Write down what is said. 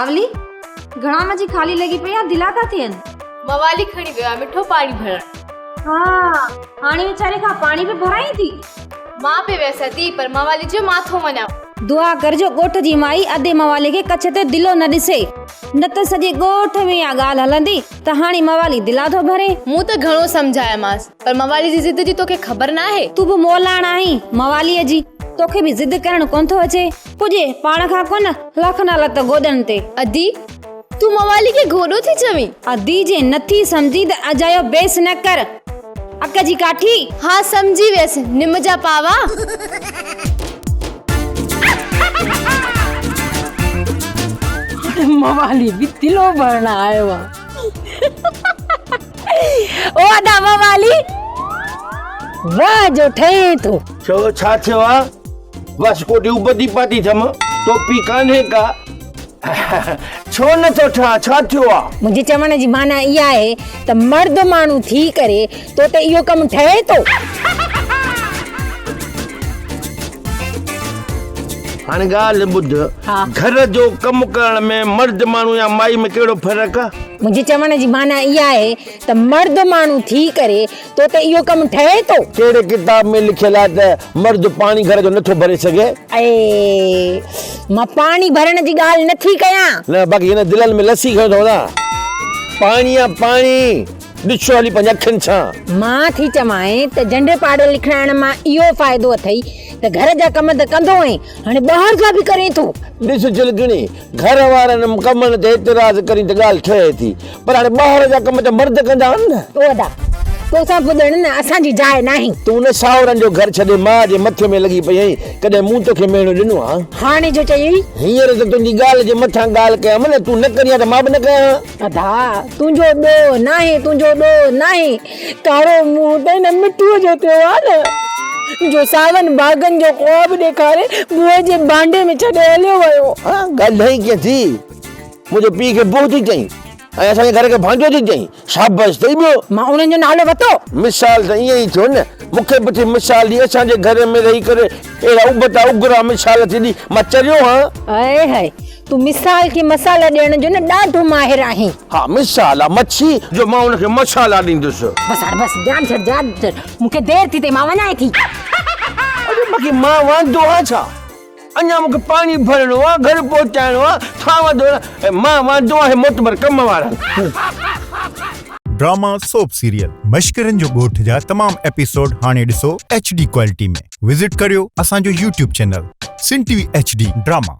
सावली घणा मजी खाली लगी पई आ दिला का थियन। मवाली खणी वियो मिठो पानी भरण। हाँ हाणे वीचारे का पानी पे भराई थी। मां पे वैसा थी पर मवाली जो माथो मना। दुआ करजो गोठ जी माई अदे मवाली के कच्छ ते दिलो न दिसे, न त सजे गोठ में आ गाल हलंदी त हाणी मवाली दिला तो भरे। मु तो घणो समझाया मास पर मवाली जी जिद जी तोके खबर ना है। तू भी मोलाण आई मवाली जी, तोखे भी जिद करण कोन थो अचे। पुजे पाण खा कोन लख न लत गोदन ते। अदी तू मवाली के घोड़ो थी चवी। अदी जे नथी समझी त अजायो बेस न कर। अक जी काठी। हाँ समझी वैसे निम जा पावा। मवाली भी दिलो भरना आयो आ। ओ अदा मवाली वाह जो ठहे तो छो छा थियो आ? बस कोटी उबदी पाती थम टोपी कान्हे का। छो न तो छा थियो आ? मुझे चवण जी माना इहा आहे त मर्द माण्हू थी करे तो ते इहो कम ठहे तो। हाणे ॻाल्हि ॿुध, हाँ। घर जो कम करण में मर्द माण्हू या माई में कहिड़ो फ़र्क़ु आ? मुझे चवण जी माना इहा आहे त मर्द माण्हू थी करे तो ते इहो कम ठहे तो। कहिड़े किताब में लिखियल आहे त मर्द पाणी घर जो नथो भरे सघे? ऐ मां पानी भरण जी ॻाल्हि नथी कयां। न बाक़ी हिन दिलनि में लस्सी खणो ना। पाणी आ पाणी, ॾिसो हली पंहिंजी अखियुनि सां। मां थी चवां त झंडे पाड़े लिखाइण मां इहो फ़ाइदो अथई त घर जा कम त कंदो आहे, हाणे ॿाहिरि जा बि करे थो। ॾिस चिलकणी, घर वारनि कमनि ते एतिराज़ करी त ॻाल्हि ठहे थी, पर हाणे ॿाहिरि जा कम त मर्द कंदा आहिनि न। ओ अदा तोसां ॿुधण न असांजी जाइ नाही। तूं न सावरनि जो घर छॾे मां जे मथे में लॻी पई आहीं, कॾहिं मूं तोखे मेणो ॾिनो आहे? हाणे जो चई हींअर त तुंहिंजी ॻाल्हि जे मथां ॻाल्हि कयां न, तूं न करीं त मां बि न कयां। अदा तुंहिंजो ॾोह नाहे, तुंहिंजो ॾोह नाहे। कारो मुंहुं त हिन मिट्टीअ जो थियो आहे न, जो सावन बागन जो ख्वाब ॾेखारे बुए जे बांडे में छॾे हलियो वियो। हाँ ॻाल्हि कीअं थी? मुंहिंजे पीउ खे बोह थी चई ऐं असांजे घर खे भांजो थी चई। शाबाश अथई ॿियो। मां उन्हनि जो नालो वरितो। मिसाल त ईअं ई थियो न। मूंखे बि थी मिसाल ॾी, असांजे घर में रही करे अहिड़ा उबता उगरा मिसाल थी ॾी, मां चरियो हाँ। ऐ हाय तूं मिसाल खे मसाला ॾियण जो न ॾाढो माहिर आहीं। हा मिसाल आहे मच्छी जो मां उनखे मसाला ॾींदुसि। बस हाणे बस जान छॾ मूंखे देरि थी थिए, मां वञां थी। अरे बाक़ी मां वांदो आहियां छा? अञा मूंखे पाणी भरणो आहे, घर पहुचाइणो आहे, थां मां वांदो आहे मोतबर कम वारनि। ड्रामा सोप सीरियल मश्करनि जो ॻोठ जा तमाम एपिसोड हाणे ॾिसो HD क्वालिटी में। विजिट करियो असांजो YouTube चैनल सिन TV HD ड्रामा।